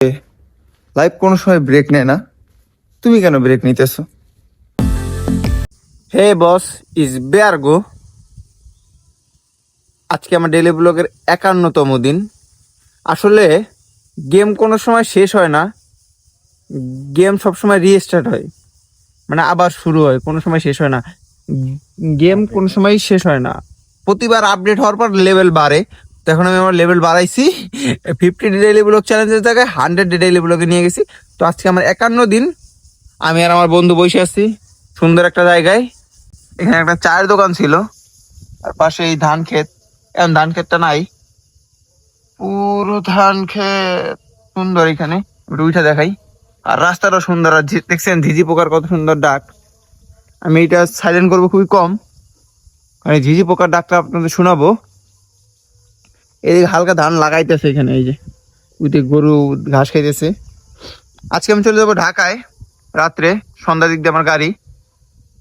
Life কোনো সময় break নেয় না, তুমি কেন ব্রেক নিতেছো? Hey boss, is bear go. আজকে আমার ডেইলি ব্লগের 51তম দিন। আসলে গেম কোনো সময় শেষ হয় না, গেম সবসময় রিস্টার্ট হয়, মানে আবার শুরু হয়, কোনো সময় শেষ হয় না। গেম কোনো সময় শেষ হয় না, প্রতিবার আপডেট হওয়ার পর লেভেল বাড়ে। তো এখন আমি আমার লেভেল বাড়াইছি, 50 ডেইলি ব্লগ চ্যালেঞ্জের জায়গায় 100 ডেইলি ব্লগে নিয়ে গেছি। তো আজকে আমার 51 দিন, আমি আর আমার বন্ধু বসে আছি সুন্দর একটা জায়গায়। এখানে একটা চায়ের দোকান ছিল, আর পাশে এই ধান ক্ষেত। এখন ধান ক্ষেতটা নাই, পুরো ধান ক্ষেত সুন্দর। এখানে একটু উঠে দেখাই, আর রাস্তাটা সুন্দর। আর দেখছেন ঝিঝি পোকার কত সুন্দর ডাক। আমি এটা সাইলেন্ট করবো খুবই কম, কারণ এই ঝিঝি পোকার ডাকটা আপনাদের শোনাবো। এদিকে হালকা ধান লাগাইতেছে এখানে, এই যে ওইদিকে গরু ঘাস খাইতেছে। আজকে আমি চলে যাবো ঢাকায় রাত্রে, সন্ধ্যার দিক দিয়ে আমার গাড়ি।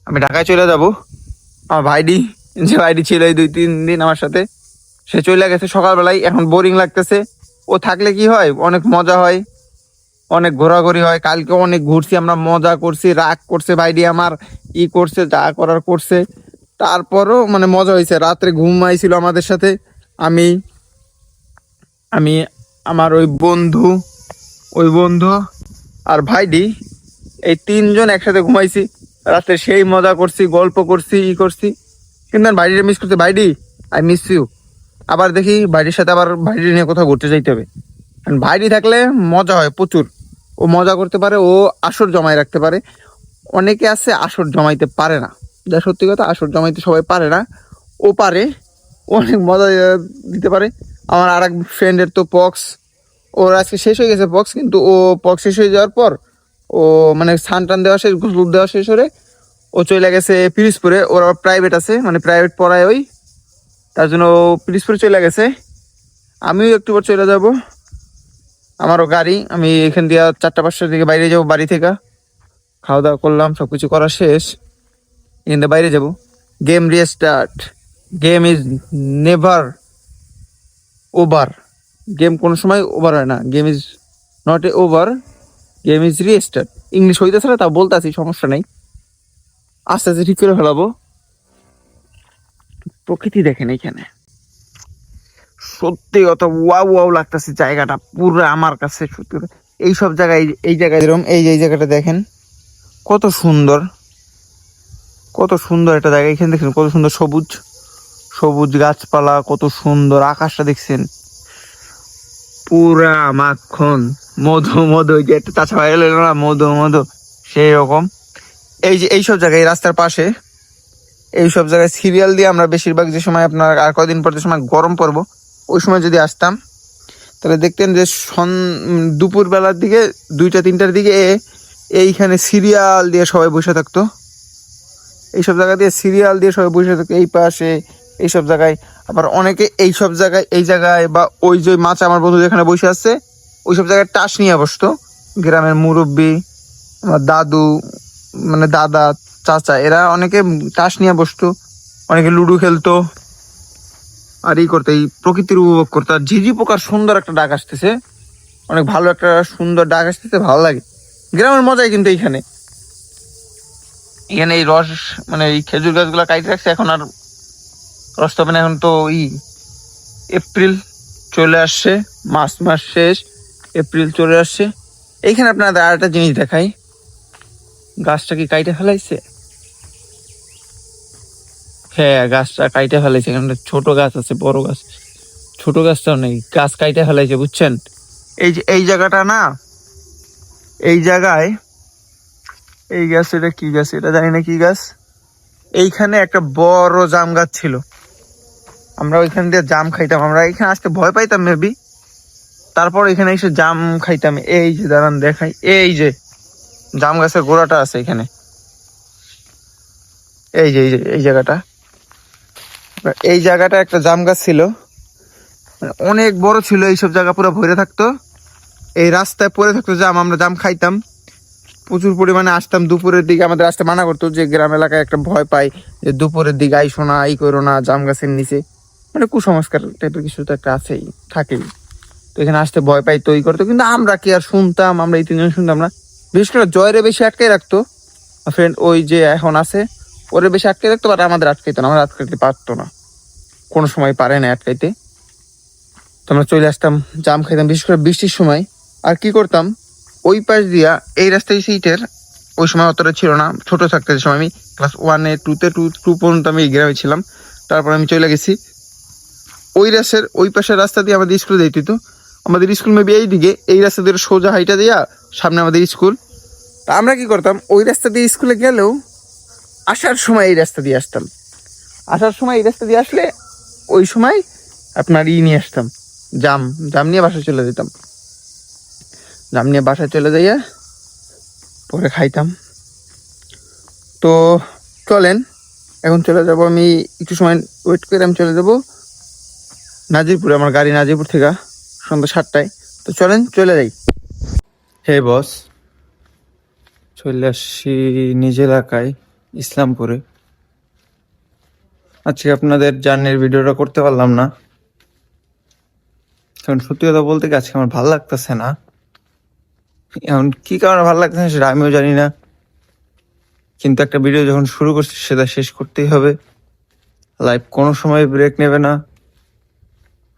আমি ঢাকায় চলে যাব। আমার ভাইডি, যে ভাইডি ছিল এই 2-3 দিন আমার সাথে, সে চলে গেছে সকালবেলায়। এখন বোরিং লাগতেছে, ও থাকলে কি হয়, অনেক মজা হয়, অনেক ঘোরাঘুরি হয়। কালকে অনেক ঘুরছি আমরা, মজা করছি, রাগ করছে ভাইডি আমার, ই করছে, যা করার করছে। তারপরও মানে মজা হয়েছে। রাত্রে ঘুমাইছিল আমাদের সাথে, আমি আমি আমার ওই বন্ধু আর ভাইডি, এই 3জন একসাথে ঘুমাইছি রাত্রে। সেই মজা করছি, গল্প করছি, ই করছি। কিন্তু আমি ভাইডিরে মিস করছি। ভাইডি, আই মিস ইউ। আবার দেখি ভাইডির সাথে আবার ভাইডি নিয়ে কোথাও ঘুরতে যাইতে হবে। কারণ ভাইডি থাকলে মজা হয় প্রচুর, ও মজা করতে পারে, ও আসর জমাই রাখতে পারে। অনেকে আছে আসর জমাইতে পারে না, যা সত্যি কথা, আসর জমাইতে সবাই পারে না, ও পারে, ও অনেক মজা দিতে পারে। আমার আর এক ফ্রেন্ডের তো পক্স, ওর আজকে শেষ হয়ে গেছে পক্স, কিন্তু ও পক্স শেষ হয়ে যাওয়ার পর ও মানে স্নান টান দেওয়া শেষ, গোসল দেওয়া শেষ হলে ও চলে গেছে পিরিজপুরে। ওর আবার প্রাইভেট আছে, মানে প্রাইভেট পড়ায় ওই, তার জন্য ও পিরিজপুরে চলে গেছে। আমিও একটু পর চলে যাব, আমারও গাড়ি। আমি এখান দিয়ে 4টা-5টার দিকে বাইরে যাব বাড়ি থেকে। খাওয়া দাওয়া করলাম, সব কিছু করা শেষ, এখান থেকে বাইরে যাব। Game restart, game is never over. Game কোনো সময় ওভার হয় না, game is not a over, game is restart. English হইতেছে না, তা বলতে আছি, সমস্যা নাই, আস্তে আস্তে ঠিক করে ফেলাবো। প্রকৃতি দেখেন এখানে, সত্যি কথা ওয়াও ওয়াও লাগতেছে জায়গাটা পুরো আমার কাছে। সত্যি এইসব জায়গায়, এই জায়গায় যেরকম, এই যে এই জায়গাটা দেখেন কত সুন্দর, কত সুন্দর একটা জায়গা। এখানে দেখেন কত সুন্দর সবুজ সবুজ গাছপালা, কত সুন্দর আকাশটা দেখছেন, পুরা মাখন, মধু মধু, ওই যে একটা চাষা ভাই এলো না, মধু মধু, সেই রকম। এই যে এইসব জায়গায় রাস্তার পাশে, এইসব জায়গায় সিরিয়াল দিয়ে আমরা বেশিরভাগ, যে সময় আপনার আর কদিন পর যে সময় গরম পড়বো, ওই সময় যদি আসতাম তাহলে দেখতেন যে দুপুর বেলার দিকে 2টা-3টার দিকে এইখানে সিরিয়াল দিয়ে সবাই বসে থাকতো। এইসব জায়গা দিয়ে সিরিয়াল দিয়ে সবাই বসে থাকতো, এই পাশে এইসব জায়গায়। আবার অনেকে এইসব জায়গায়, এই জায়গায় বা ওই যে মাছ, আমার বন্ধু যেখানে বসে আছে ওইসব জায়গায় টাস নিয়ে বসতো। গ্রামের মুরব্বী, আমার দাদু, মানে দাদা, চাচা, এরা অনেকে টাস নিয়ে বসতো, অনেকে লুডো খেলতো, আর এই করতো, এই প্রকৃতির উপভোগ করতো। আর ঝিঝি পোকার সুন্দর একটা ডাক আসতেছে, অনেক ভালো একটা সুন্দর ডাক আসতেছে, ভালো লাগে। গ্রামের মজাই কিন্তু এইখানে। এখানে এই রস, মানে এই খেজুর গাছগুলো কাইটে রাখছে, এখন আর রস পাবে না। এখন তো এপ্রিল চলে আসছে, মাস শেষ, এপ্রিল চলে আসছে। এইখানে আপনাদের আর একটা জিনিস দেখাই, গাছটা কি কাইটে ফেলাইছে? হ্যাঁ, গাছটা কাইটে ফেলাইছে। এখানে ছোট গাছ আছে, বড় গাছ, ছোট গাছটাও নেই, গাছ কাইটে ফেলাইছে, বুঝছেন? এই যে এই জায়গাটা না, এই জায়গায় এই গাছ, এটা কি গাছ এটা জানি না কি গাছ। এইখানে একটা বড় জাম গাছ ছিল, আমরা ওইখান দিয়ে জাম খাইতাম। আমরা এখানে আসতে ভয় পাইতাম মেবি, তারপর এখানে এসে জাম খাইতাম। এই যে দাঁড়ান দেখাই, এই যে জাম গাছের গোড়াটা আছে এখানে, এই যে এই জায়গাটা, এই জায়গাটা একটা জাম গাছ ছিল, মানে অনেক বড় ছিল। এইসব জায়গা পুরো ভরে থাকতো, এই রাস্তায় পড়ে থাকতো জাম, আমরা জাম খাইতাম প্রচুর পরিমাণে। আসতাম দুপুরের দিকে, আমাদের আসতে মানা করতো, যে গ্রাম এলাকায় একটা ভয় পাই যে দুপুরের দিকে আইসো না, এই করো না জাম গাছের নিচে, মানে কুসংস্কার টাইপের কিছু তো একটা আছেই, থাকেই। তো এখানে আসতে ভয় পাইতো, ই করতো, কিন্তু আমরা কি আর শুনতাম? আমরা এই তিনজন শুনতাম না। বিশেষ করে জয়রে বেশি আটকে রাখতো ফ্রেন্ড, ওই যে এখন আছে, ওরে বেশি আটকে রাখতো, বাট আমাদের আটকাইতো না, আমরা আটকাইতে পারতো না, কোনো সময় পারে না আটকাইতে। তো আমরা চলে আসতাম, জাম খাইতাম, বিশেষ করে বৃষ্টির সময়। আর কি করতাম, ওই পাশ দিয়া এই রাস্তায় সিটের, ওই সময় অতটা ছিল না, ছোট থাকতে সময় আমি ক্লাস 1-এ 2-তে 2 পর্যন্ত আমি এই গ্রামে ছিলাম। তারপর আমি চলে গেছি ওই রাস্তার ওই পাশের রাস্তা দিয়ে আমাদের স্কুলে যাইতে হতো। আমাদের স্কুল মেবি এই দিকে, এই রাস্তা দিয়ে সোজা হাইটা দিয়া সামনে আমাদের স্কুল। তা আমরা কি করতাম, ওই রাস্তা দিয়ে স্কুলে গেলেও আসার সময় এই রাস্তা দিয়ে আসতাম। আসার সময় এই রাস্তা দিয়ে আসলে ওই সময় আপনার নিয়ে আসতাম, জাম। জাম নিয়ে বাসায় চলে যেতাম, জাম নিয়ে বাসায় চলে যাইয়া পরে খাইতাম। তো চলেন এখন চলে যাব, আমি একটু সময় ওয়েট করে আমি চলে যাব নাজিরপুরে। আমার গাড়ি নাজিরপুর থেকে সন্ধ্যা 7টায়। তো চলেন চলে যাই। হে বস, চলে আসছি নিজ এলাকায় ইসলামপুরে। আজকে আপনাদের জার্নির ভিডিওটা করতে পারলাম না, কারণ সত্যি কথা বলতে কি আজকে আমার ভালো লাগতেছে না। এখন কি কারণে ভালো লাগতেছে না সেটা আমিও জানি না, কিন্তু একটা ভিডিও যখন শুরু করছি সেটা শেষ করতেই হবে। লাইফ কোনো সময় ব্রেক নেবে না,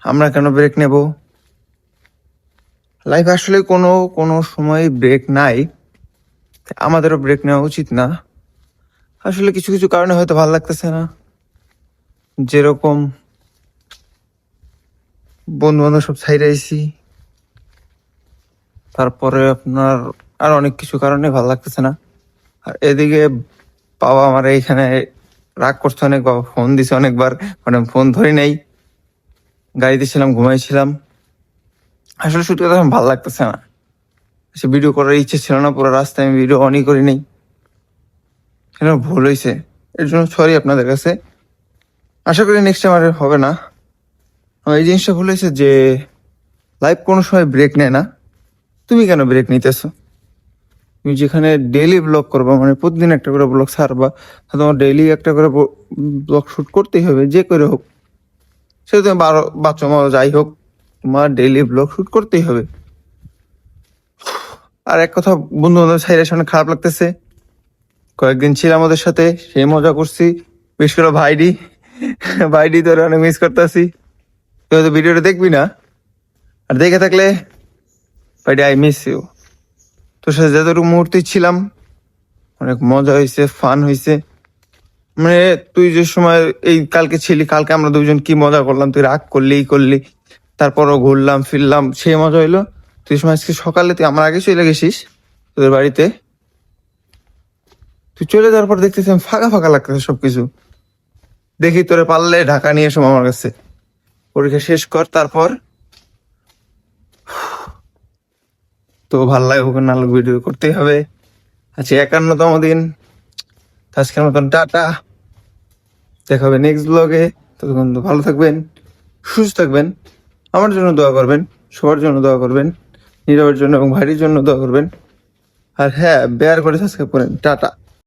আমরা কেন ব্রেক নেব? লাইফ আসলে কোনো কোনো সময় ব্রেক নাই, আমাদেরও ব্রেক নেওয়া উচিত না। আসলে কিছু কিছু কারণে হয়তো ভালো লাগতেছে না, যেরকম বন্ধু বান্ধব সব ছাইড়াইছি, তারপরে আপনার আর অনেক কিছু কারণে ভালো লাগতেছে না। আর এদিকে বাবা আমার এইখানে রাগ করছে অনেক, বাবা ফোন দিছে অনেকবার, মানে ফোন ধরি নাই, গাড়িতে ছিলাম, ঘুমাইছিলাম। আসলে সত্যি কথা ভালো লাগতেছে না, সে ভিডিও করার ইচ্ছে ছিল না, পুরো রাস্তায় আমি ভিডিও অনই করি নাই, সেটা ভুল হয়েছে, এর জন্য সরি আপনাদের কাছে। আশা করি নেক্সট টাইম আর হবে না। আমার এই জিনিসটা ভুল হয়েছে যে লাইফ কোনো সময় ব্রেক নেয় না। তুমি কেন ব্রেক নিতেছো? তুমি যেখানে ডেইলি ব্লগ করবা, মানে প্রতিদিন একটা করে ব্লগ ছাড়বা, তোমার ডেইলি একটা করে ব্লগ শুট করতেই হবে, যে করে হোক, সে তুমি বাচ্চা মা যাই হোক, তোমার ডেইলি ব্লগ শুট করতেই হবে। আর এক কথা, বন্ধু বান্ধব ছাইরের সামনে খারাপ লাগতেছে, কয়েকদিন ছিলাম ওদের সাথে, সেই মজা করছি, বিশেষ করে ভাইডি, ভাইডি তোর অনেক মিস করতেছি। তুই হয়তো ভিডিওটা দেখবি না, আর দেখে থাকলে ভাইডি আই মিস ইউ। তোর সাথে যতটুকু মুহূর্তে ছিলাম অনেক মজা হয়েছে, ফান হয়েছে। মানে তুই যে সময় এই কালকে ছিলি, কালকে আমরা দুজন কি মজা করলাম, তুই রাগ করলি করলি, তারপরও ঘুরলাম ফিরলাম, সেই মজা হইলো। তুই সময় আজকে সকালে তুই আমার আগে চলে গেছিস তোদের বাড়িতে, তুই চলে যাওয়ার পর দেখতেছি আমি ফাঁকা ফাঁকা লাগতেছে সবকিছু। দেখি তোরে পারলে ঢাকা নিয়ে এসো আমার কাছে, পরীক্ষা শেষ কর, তারপর তো ভাল লাগে হোক না ভিডিও করতেই হবে। আজকে 51তম দিন, আজকের মতন টাটা, দেখা হবে নেক্সট ব্লগে। ততক্ষণ তো ভালো থাকবেন, সুস্থ থাকবেন, আমার জন্য দোয়া করবেন, সবার জন্য দোয়া করবেন, নীরবের জন্য এবং ভাইয়ের জন্য দোয়া করবেন। আর হ্যাঁ, বেয়ার করে সাবস্ক্রাইব করেন। টাটা।